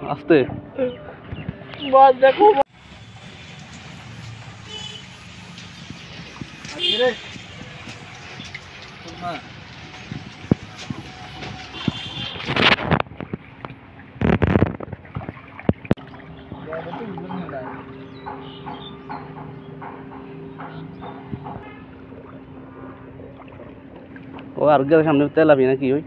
আস্তে মাছ দেখো ও আর গেলে সামনে তেলাপি নাকি ওই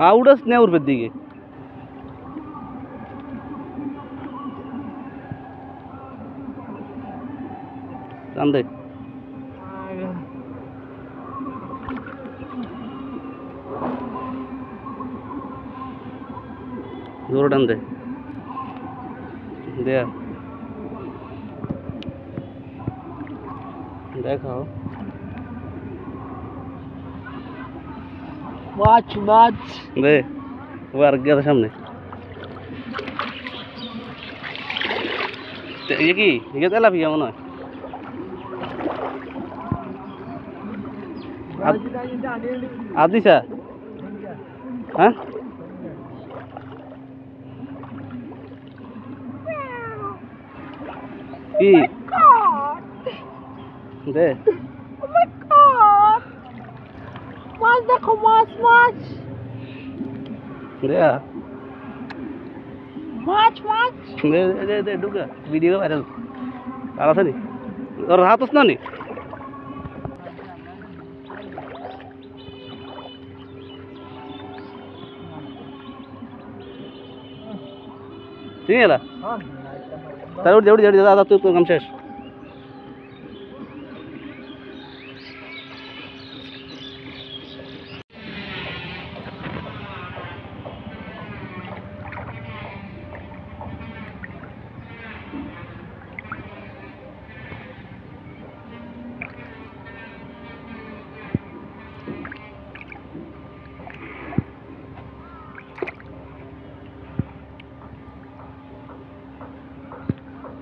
আউডাস নেউরপের দিকে টান দে জোরে টান দে দেয়া দেখাও মাছ মাছ দে ও আর গেলে সামনে কি এগে তেলাপি কেমন হয় আদিসা হ্যাঁ কি দে মাছ দেখো মাছ মাছ দেয়া মাছ মাছ দে দে দে ঢুকা ভিডিও ভাইরাল আর আছে নি তোর হাত না নি ঠিক আছে তার উঠে উঠে উঠে দাদা তুই কাম শেষ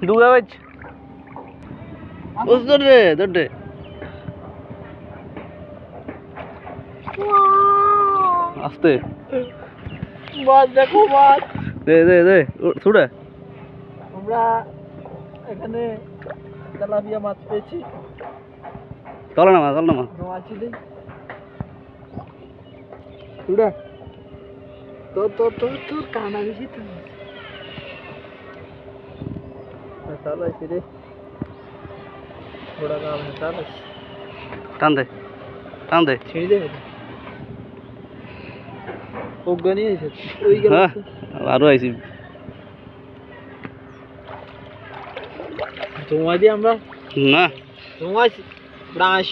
ডুবে বাজ ওস দরে দরে আস্তে মাছ দেখো মাছ দে দে দে ছুড়ে আমরা এখানে তেলাপিয়া মাছ পেয়েছি চল না মা মাছি দেই ছুড়ে তোর তোর তোর তোর কানা বেশি তো চালাইছি রে थोड़ा काम है चालाइছি টান দে ছেড়ে দেবে অজ্ঞানী হয়েছে ওই গেল আরো আইছি তোমায় দিয়ে আমরা না তোমায় প্রায়